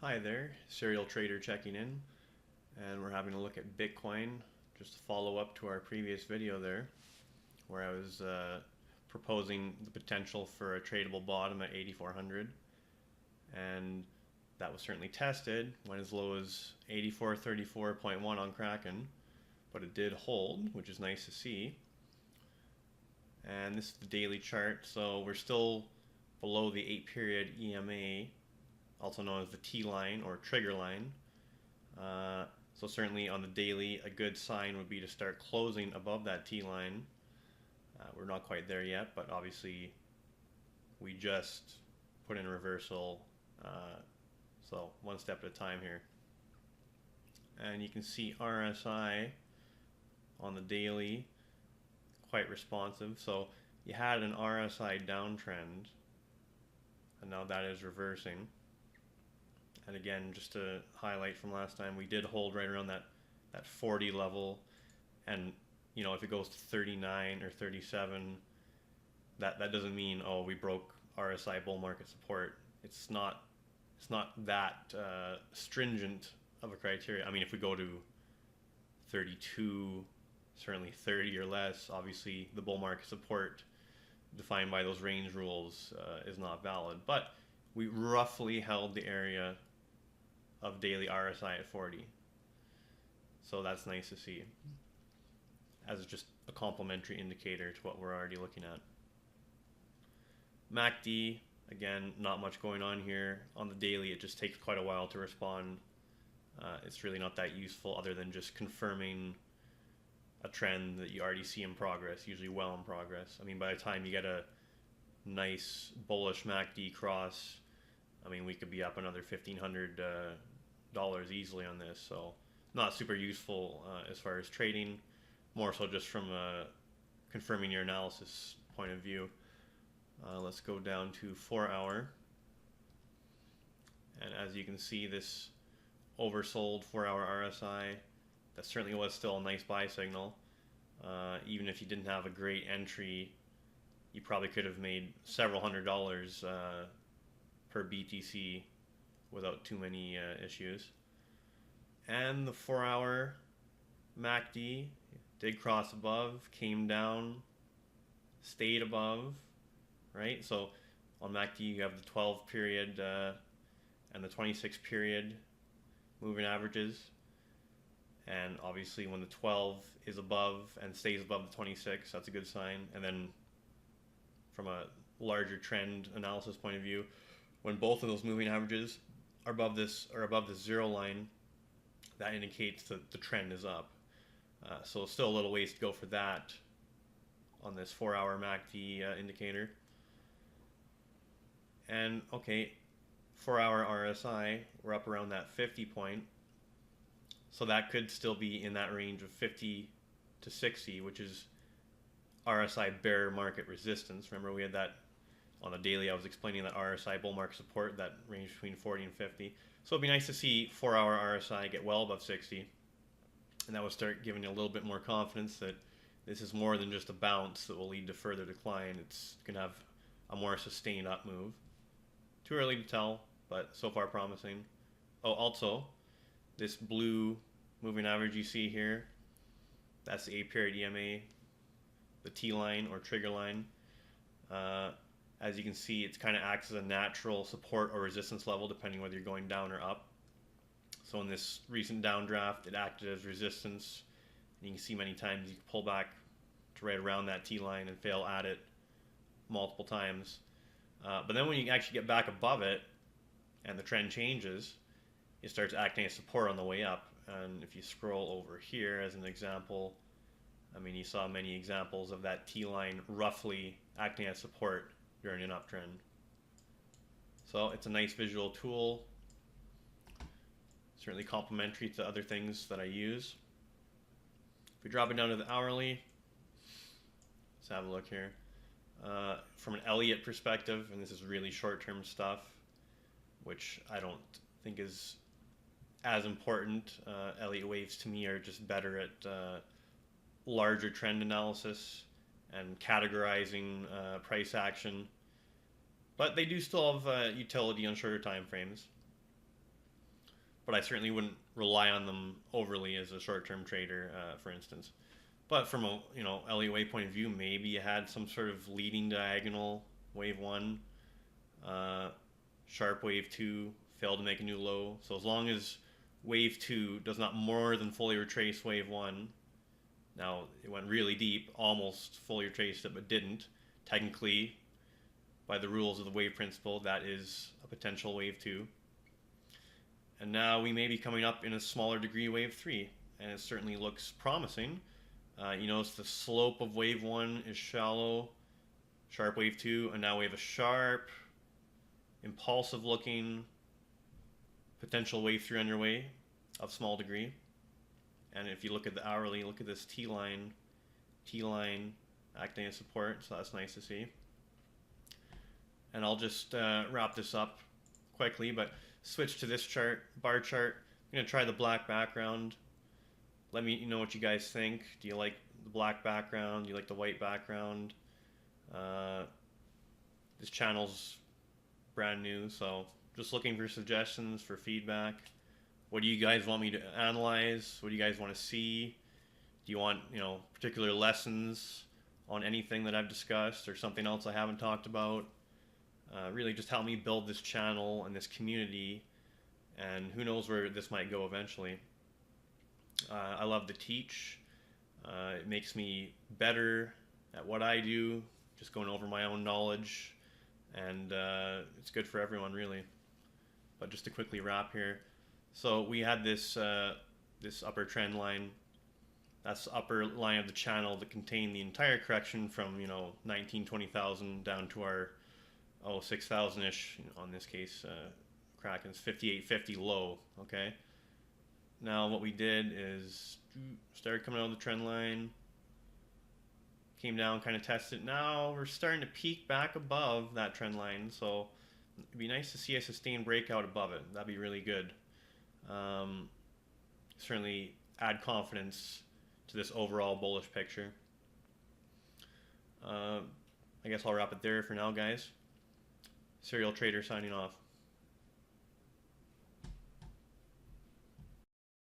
Hi there, serial trader checking in, and we're having a look at Bitcoin, just to follow up to our previous video there, where I was proposing the potential for a tradable bottom at 8,400, and that was certainly tested, went as low as 84.34.1 on Kraken, but it did hold, which is nice to see. And this is the daily chart, so we're still below the 8-period EMA, also known as the T line or trigger line. So certainly on the daily, a good sign would be to start closing above that T line. We're not quite there yet, but obviously we just put in a reversal, so one step at a time here. And you can see RSI on the daily, quite responsive. So you had an RSI downtrend, and now that is reversing. And again, just to highlight from last time, we did hold right around that 40 level. And you know, if it goes to 39 or 37, that doesn't mean, oh, we broke RSI bull market support. It's not that stringent of a criteria. I mean, if we go to 32, certainly 30 or less, obviously the bull market support defined by those range rules is not valid. But we roughly held the area of daily RSI at 40. So that's nice to see, as just a complementary indicator to what we're already looking at. MACD, again, not much going on here. On the daily, it just takes quite a while to respond. It's really not that useful other than just confirming a trend that you already see in progress, usually well in progress. I mean, by the time you get a nice bullish MACD cross, I mean, we could be up another $1,500 easily on this. So not super useful as far as trading, more so just from confirming your analysis point of view. Let's go down to 4 hour. And as you can see, this oversold 4 hour RSI, that certainly was still a nice buy signal. Even if you didn't have a great entry, you probably could have made several $100s per BTC without too many issues. And the 4 hour MACD did cross above, came down, stayed above, right? So on MACD you have the 12 period and the 26 period moving averages. And obviously when the 12 is above and stays above the 26, that's a good sign. And then from a larger trend analysis point of view, when both of those moving averages are above this zero line, that indicates that the trend is up. So still a little ways to go for that on this 4 hour MACD indicator. And okay, 4 hour RSI, we're up around that 50 point. So that could still be in that range of 50 to 60, which is RSI bear market resistance. Remember, we had that on the daily. I was explaining that RSI bull market support, that range between 40 and 50. So it'd be nice to see 4 hour RSI get well above 60. And that will start giving you a little bit more confidence that this is more than just a bounce that will lead to further decline. It's going to have a more sustained up move. Too early to tell, but so far promising. Oh, also, this blue moving average you see here, that's the 8-period EMA, the T line or trigger line. As you can see, it kind of acts as a natural support or resistance level depending whether you're going down or up. So in this recent downdraft, it acted as resistance. And you can see many times you can pull back to right around that T line and fail at it multiple times. But then when you actually get back above it and the trend changes, it starts acting as support on the way up. And if you scroll over here as an example, I mean, you saw many examples of that T line roughly acting as support during an uptrend. So it's a nice visual tool, certainly complementary to other things that I use. If we drop it down to the hourly, let's have a look here. From an Elliott perspective, and this is really short-term stuff, which I don't think is as important. Elliott waves to me are just better at larger trend analysis and categorizing price action, but they do still have utility on shorter time frames. but I certainly wouldn't rely on them overly as a short-term trader, for instance. But from a Elliott wave point of view, maybe you had some sort of leading diagonal, wave 1, sharp wave 2, failed to make a new low. So as long as wave 2 does not more than fully retrace wave 1, now it went really deep, almost fully retraced it, but didn't. Technically, by the rules of the wave principle, that is a potential wave 2. And now we may be coming up in a smaller degree wave 3, and it certainly looks promising. You notice the slope of wave 1 is shallow, sharp wave 2, and now we have a sharp, impulsive looking potential wave 3 underway of small degree. And if you look at the hourly, look at this T line acting as support, so that's nice to see. And I'll just wrap this up quickly, but switch to this chart, bar chart. I'm going to try the black background. Let me know what you guys think. Do you like the black background? Do you like the white background? This channel's brand new, so just looking for suggestions, for feedback. What do you guys want me to analyze? What do you guys want to see? Do you want, particular lessons on anything that I've discussed or something else I haven't talked about? Really just help me build this channel and this community, and who knows where this might go eventually. I love to teach. It makes me better at what I do, just going over my own knowledge, and it's good for everyone really. But just to quickly wrap here, so we had this this upper trend line. That's the upper line of the channel that contained the entire correction from 19,000-20,000 down to our 6,000-ish on this case. Kraken's 58.50 low. Okay. Now what we did is started coming out of the trend line, came down, kind of tested. Now we're starting to peak back above that trend line, so it'd be nice to see a sustained breakout above it. That'd be really good. Certainly add confidence to this overall bullish picture. I guess I'll wrap it there for now, guys. Serial Trader signing off.